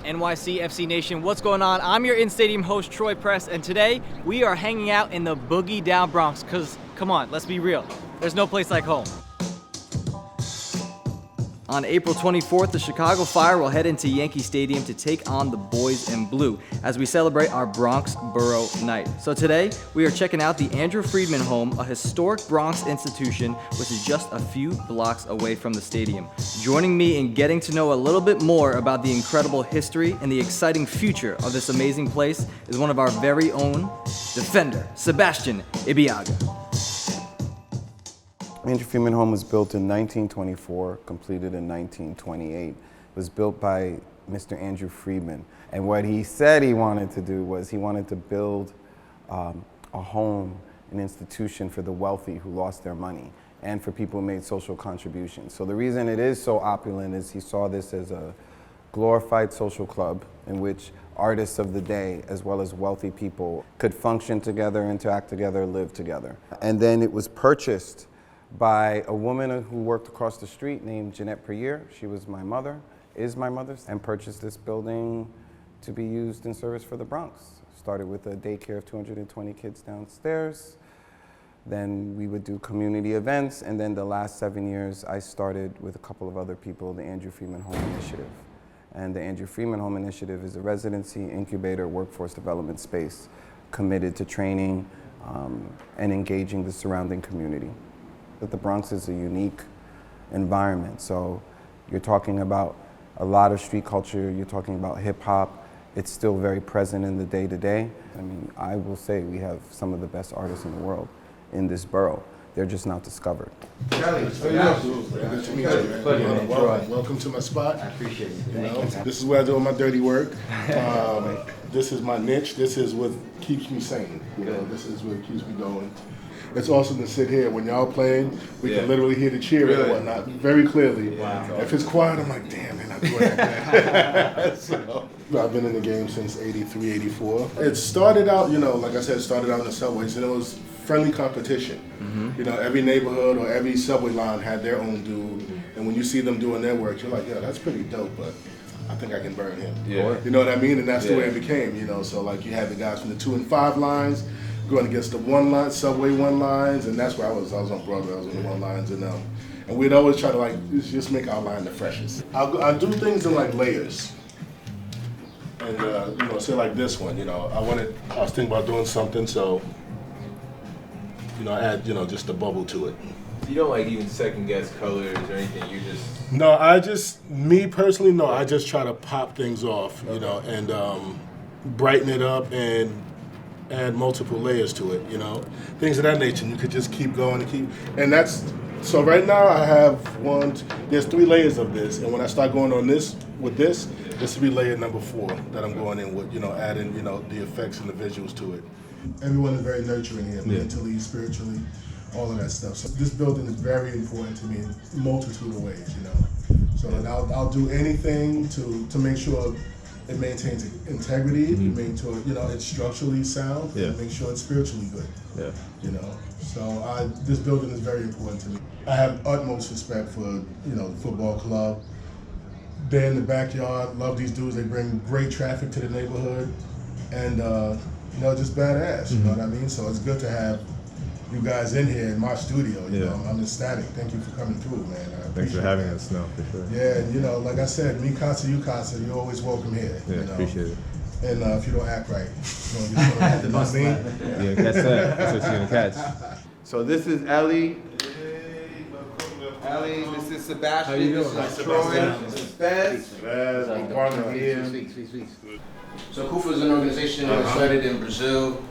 NYCFC Nation, what's going on? I'm your in-stadium host, Troy Press, and today we are hanging out in the Boogie Down Bronx, because, come on, let's be real, there's no place like home. On April 24th, the Chicago Fire will head into Yankee Stadium to take on the Boys in Blue as we celebrate our Bronx Borough Night. So today, we are checking out the Andrew Freedman Home, a historic Bronx institution which is just a few blocks away from the stadium. Joining me in getting to know a little bit more about the incredible history and the exciting future of this amazing place is one of our very own defender, Sebastien Ibeagha. Andrew Freedman Home was built in 1924, completed in 1928. It was built by Mr. Andrew Freedman. And what he said he wanted to do was he wanted to build a home, an institution for the wealthy who lost their money and for people who made social contributions. So the reason it is so opulent is he saw this as a glorified social club in which artists of the day as well as wealthy people could function together, interact together, live together. And then it was purchased by a woman who worked across the street named Puryear. She was my mother, is my mother, and purchased this building to be used in service for the Bronx. Started with a daycare of 220 kids downstairs. Then we would do community events, and then the last 7 years I started with a couple of other people the Andrew Freedman Home Initiative. And the Andrew Freedman Home Initiative is a residency, incubator, workforce development space committed to training and engaging the surrounding community. That the Bronx is a unique environment. So you're talking about a lot of street culture, you're talking about hip hop. It's still very present in the day-to-day. I mean, I will say we have some of the best artists in the world in this borough. They're just not discovered. Kelly, absolutely. Good to meet you, man. Welcome to my spot. I appreciate it. This is where I do all my dirty work. This is my niche. This is what keeps me sane. This is what keeps me going. It's awesome to sit here when y'all playing. We can literally hear the cheer and whatnot very clearly. Wow. If it's quiet, I'm like, damn, they're not doing that. So, I've been in the game since '83, '84. It started out, like I said, it started out in the subways, and it was friendly competition. Mm-hmm. Every neighborhood or every subway line had their own dude, and when you see them doing their work, you're like, yeah, that's pretty dope, but I think I can burn him. Yeah. You know what I mean? And that's the way it became. So like you had the guys from the 2 and 5 lines going against the 1 line, subway 1 lines, and that's where I was on Broadway. I was on the 1 lines, and we'd always try to just make our line the freshest. I do things in like layers, and say like this one. I was thinking about doing something, so I add just a bubble to it. You don't even second guess colors or anything. You just me personally, no. I just try to pop things off, and brighten it up and add multiple layers to it, things of that nature. You could just keep going and that's, so right now I have there's 3 layers of this, and when I start going on this will be layer number 4 that I'm going in with, adding, the effects and the visuals to it. Everyone is very nurturing here, mentally, spiritually, all of that stuff. So this building is very important to me in a multitude of ways, So I'll do anything to make sure it maintains integrity, make sure it's structurally sound, and make sure it's spiritually good. So this building is very important to me. I have utmost respect for the football club. They're in the backyard. Love these dudes. They bring great traffic to the neighborhood, and just badass. You know what I mean? So it's good to have you guys in here in my studio. I'm ecstatic. Thank you for coming through, man. Thanks for having us. No, for sure. Yeah, and like I said, me concert, you concert, you're always welcome here. Yeah, appreciate it. And if you don't act right, you know what I mean? Yeah, that's it. That's what you're gonna catch. So this is Eli. Eli, this is Sebastian, this is Troy, this is Fez. I'm partner here. So Cufa is an organization that started in Brazil.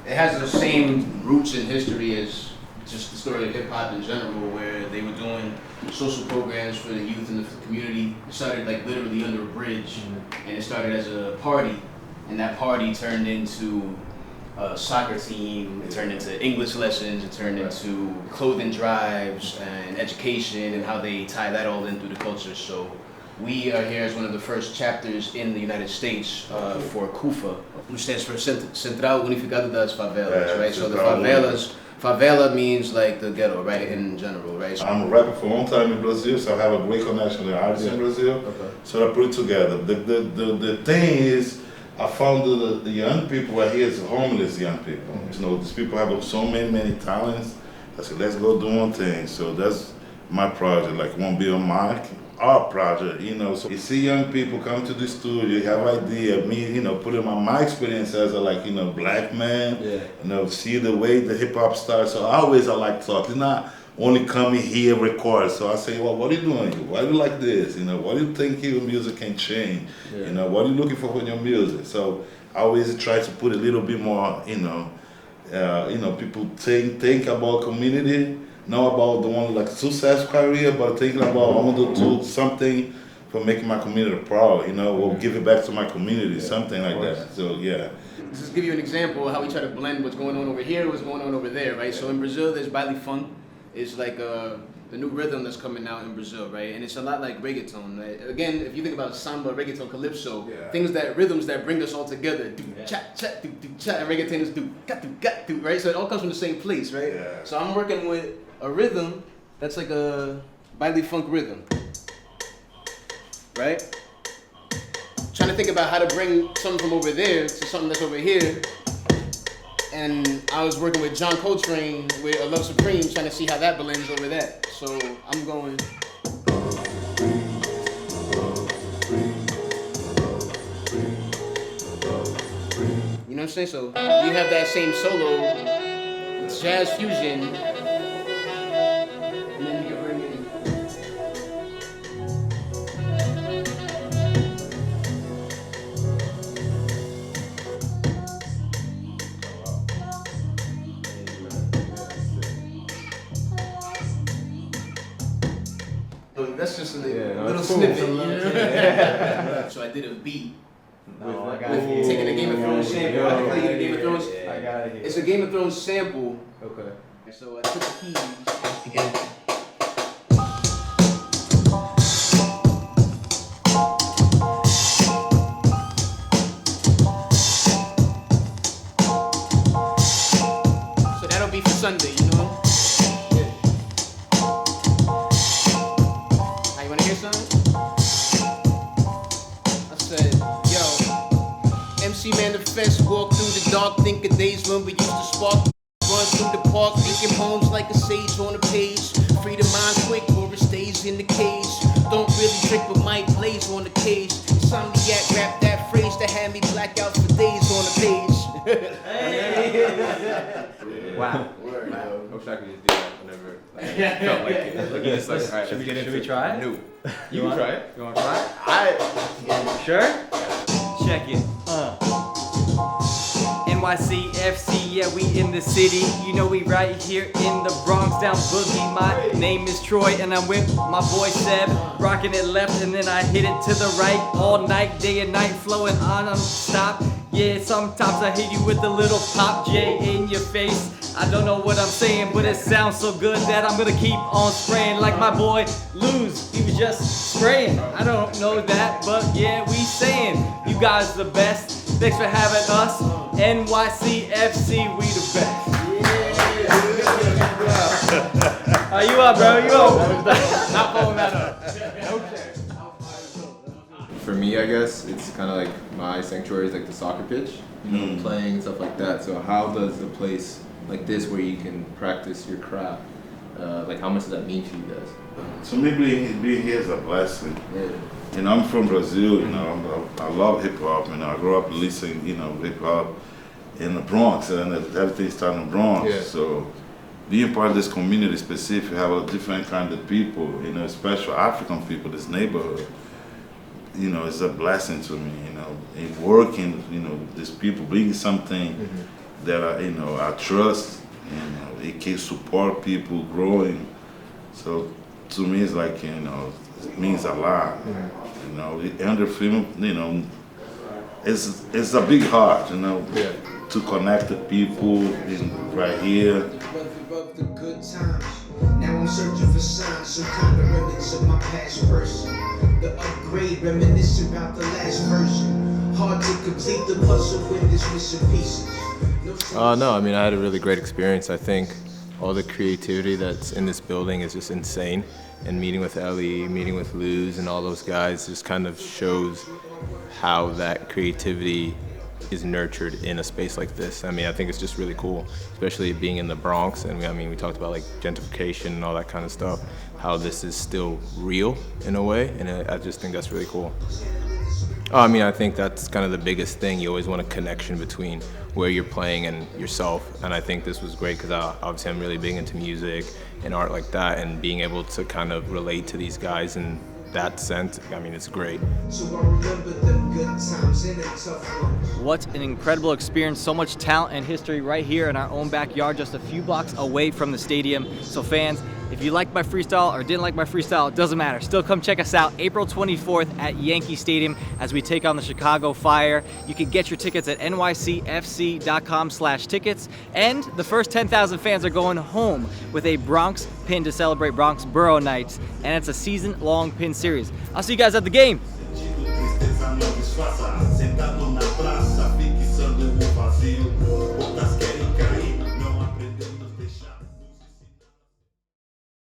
It has the same roots and history as just the story of hip hop in general, where they were doing social programs for the youth in the community. It started literally under a bridge, and it started as a party, and that party turned into a soccer team, it turned into English lessons, it turned into clothing drives and education, and how they tie that all in through the culture. So we are here as one of the first chapters in the United States for Cufa, which stands for Central Unificado das Favelas, right? So the favelas favela means like the ghetto, right, in general, right? So I'm a rapper for a long time in Brazil, so I have a great connection with artists in Brazil. Okay. So I put it together. The thing is, I found the young people right here is homeless young people. You know, these people have so many talents. I said, let's go do one thing. So that's my project, like won't be on Mark, our project, you know. So you see young people come to the studio, you have idea, me, you know, put in my experience as a black man, you know, see the way the hip hop starts. So I like talking, not only coming here record. So I say, well, what are you doing here? Why do you like this? You know, what do you think your music can change? You know, what are you looking for in your music? So I always try to put a little bit more, people think about community, not about the one like success career, but thinking about I want to do something for making my community proud, you know, or give it back to my community, something like that. So yeah. Just give you an example of how we try to blend what's going on over here, what's going on over there, right? So in Brazil, there's baile funk. It's like the new rhythm that's coming out in Brazil, right? And it's a lot like reggaeton, right? Again, if you think about samba, reggaeton, calypso, rhythms that bring us all together, do cha cha, do cha, and reggaetoners do got do, right? So it all comes from the same place, right? Yeah. So I'm working with a rhythm that's like a baile funk rhythm, right? Trying to think about how to bring something from over there to something that's over here. And I was working with John Coltrane with A Love Supreme, trying to see how that blends over that. So I'm going. You know what I'm saying? So you have that same solo, it's jazz fusion, and then you can bring in. That's just a little snippet. So I did a beat. Taking a Game of Thrones sample. I can play you the Game of Thrones. I got it here. It's a Game of Thrones sample. Okay. So I took the keys. So that'll be for Sunday, you know? Now you wanna hear something? I said, yo, MC Manifest, walk through the dark, think of days when we used to spark. Run through the park, thinking poems like a sage on a page. Free the mind quick or it stays in the cage. Don't really drink but might blaze on the cage. Insomniac rap that phrase that had me black out for days on the page. Wow. I wish I could just do that whenever I felt like it. Look at this, like, all right, Should we try it? No. You can try it. You want to try it? Sure? Check it. NYCFC, yeah, we in the city. You know we right here in the Bronx down Boogie. My name is Troy and I'm with my boy Seb. Rocking it left and then I hit it to the right. All night, day and night, flowing on non-stop. Yeah, sometimes I hit you with a little pop J in your face. I don't know what I'm saying, but it sounds so good that I'm gonna keep on spraying like my boy Luz. He was just spraying. I don't know that, but yeah, we saying you guys the best. Thanks for having us. NYCFC, we the best. How you up, bro? You up? Not following that up. For me, I guess it's kind of like my sanctuary is like the soccer pitch, you know, playing stuff like that. So how does a place like this where you can practice your craft, like how much does that mean to you guys? So maybe being here is a blessing. Yeah. You know, I'm from Brazil, you know, I love hip hop, you know, I grew up listening, you know, hip hop in the Bronx, and everything started in the Bronx. Yeah. So being part of this community specific, have a different kind of people, you know, especially African people, this neighborhood, you know, it's a blessing to me, you know, in working, you know, these people, bringing something that I, you know, I trust, you know, it can support people growing. So to me, it's like, you know, it means a lot. You know, Andrew Freedman, you know, it's a big heart, you know, to connect the people right here. Now I'm searching for signs, some kind of remnants of my past person. The upgrade reminiscent about the last version. Hard to complete the puzzle when there's missing pieces. No, I mean, I had a really great experience. I think all the creativity that's in this building is just insane. And meeting with Eli, meeting with Luz and all those guys just kind of shows how that creativity is nurtured in a space like this. I mean, I think it's just really cool, especially being in the Bronx. And we talked about like gentrification and all that kind of stuff, how this is still real in a way. And I just think that's really cool. I mean, I think that's kind of the biggest thing. You always want a connection between where you're playing and yourself. And I think this was great because obviously I'm really big into music and art like that, and being able to kind of relate to these guys in that sense, I mean, it's great. So I remember them good times in a tough one. What an incredible experience. So much talent and history right here in our own backyard, just a few blocks away from the stadium. So fans, if you liked my freestyle or didn't like my freestyle, it doesn't matter. Still come check us out April 24th at Yankee Stadium as we take on the Chicago Fire. You can get your tickets at nycfc.com/tickets. And the first 10,000 fans are going home with a Bronx pin to celebrate Bronx Borough Night. And it's a season-long pin series. I'll see you guys at the game. Sentado na praça, fixando o vazio.